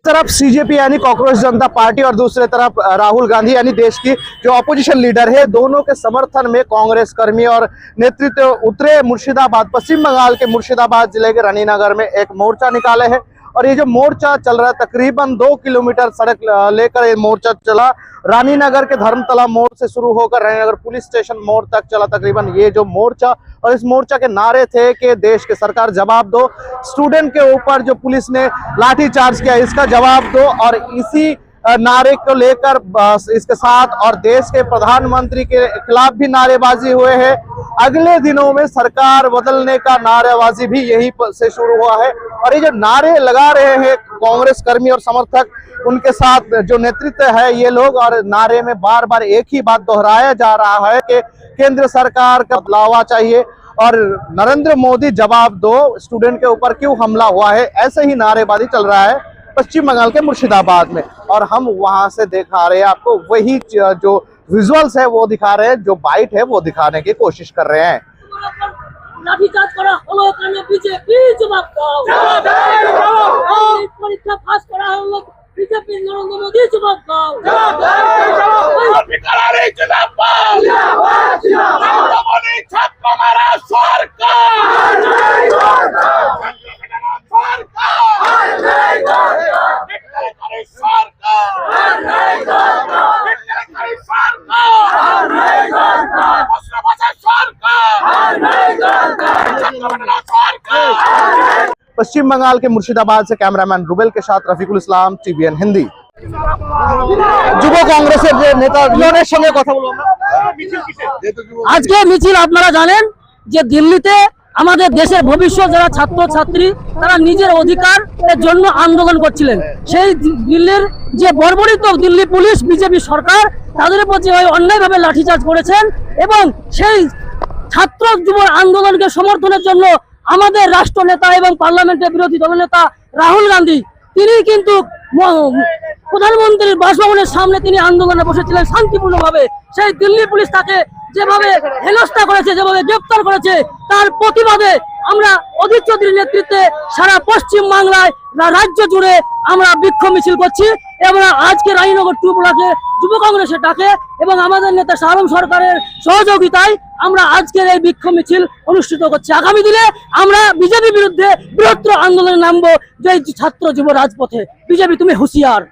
तरफ सीजेपी यानी कॉकरोच जनता पार्टी और दूसरे तरफ राहुल गांधी यानी देश की जो ऑपोजिशन लीडर है, दोनों के समर्थन में कांग्रेस कर्मी और नेतृत्व उतरे मुर्शिदाबाद, पश्चिम बंगाल के मुर्शिदाबाद जिले के रानीनगर में एक मोर्चा निकाले है। और ये जो मोर्चा चल रहा है, तकरीबन 2 किलोमीटर सड़क लेकर ये मोर्चा चला। रानीनगर के धर्मतला मोड़ से शुरू होकर रानीनगर पुलिस स्टेशन मोड़ तक चला तकरीबन ये जो मोर्चा। और इस मोर्चा के नारे थे कि देश की सरकार जवाब दो, स्टूडेंट के ऊपर जो पुलिस ने लाठीचार्ज किया इसका जवाब दो। और इसी नारे को लेकर इसके साथ और देश के प्रधानमंत्री के खिलाफ भी नारेबाजी हुए हैं। अगले दिनों में सरकार बदलने का नारेबाजी भी यहीं से शुरू हुआ है। और ये जो नारे लगा रहे हैं कांग्रेस कर्मी और समर्थक, उनके साथ जो नेतृत्व है ये लोग, और नारे में बार बार एक ही बात दोहराया जा रहा है कि केंद्र सरकार का बदलाव चाहिए और नरेंद्र मोदी जवाब दो, स्टूडेंट के ऊपर क्यों हमला हुआ है। ऐसे ही नारेबाजी चल रहा है पश्चिम बंगाल के मुर्शिदाबाद में। और हम वहां से दिखा रहे हैं आपको वही जो विजुअल्स है वो दिखा रहे हैं, जो बाइट है वो दिखाने की कोशिश कर रहे हैं। লাঠিচার্জ করা হলো কেন? বিজেপি জবাব দাও। পরীক্ষা পাস করা হলো বিজেপি, নরেন্দ্র মোদি জবাব দাও। पश्चिम बंगाल के मुर्शिदाबाद से कैमरामैन रुबेल के साथ रफिकुल इस्लाम, टीवीएन हिंदी। যুব কংগ্রেসের যে নেতাদের সঙ্গে কথা বলবো আজকে মিছিল আপনারা জানেন যে দিল্লিতে আমাদের দেশের ভবিষ্যৎ যারা ছাত্র ছাত্রী তারা নিজের অধিকারের জন্য আন্দোলন করছিলেন। সেই দিল্লির যে বর্বরিত দিল্লি পুলিশ বিজেপি সরকার তাদের উপর যে অন্যায়ভাবে লাঠিচার্জ করেছেন এবং সেই ছাত্র যুব আন্দোলনকে সমর্থনের জন্য আমাদের রাষ্ট্র নেতা এবং পার্লামেন্টের বিরোধী দলনেতা রাহুল গান্ধী তিনি কিন্তু প্রধানমন্ত্রীর বাসভবনের সামনে তিনি আন্দোলনে বসেছিলেন শান্তিপূর্ণভাবে। সেই দিল্লি পুলিশ তাকে যেভাবে হেনস্থা করেছে, যেভাবে গ্রেপ্তার করেছে, তার প্রতিবাদে আমরা অধীর চৌধুরীর নেতৃত্বে সারা পশ্চিম বাংলায় রাজ্য জুড়ে আমরা বিক্ষোভ মিছিল করছি। এবং আজকে রানীনগর 2 ব্লকে যুব কংগ্রেসের ডাকে এবং আমাদের নেতা শাহরুম সরকারের সহযোগিতায় আমরা আজকের এই বিক্ষোভ মিছিল অনুষ্ঠিত করছি। আগামী দিনে আমরা বিজেপি বিরুদ্ধে বৃহত্তর আন্দোলনে নামবো, যে ছাত্র যুব রাজপথে। বিজেপি তুমি হুঁশিয়ার।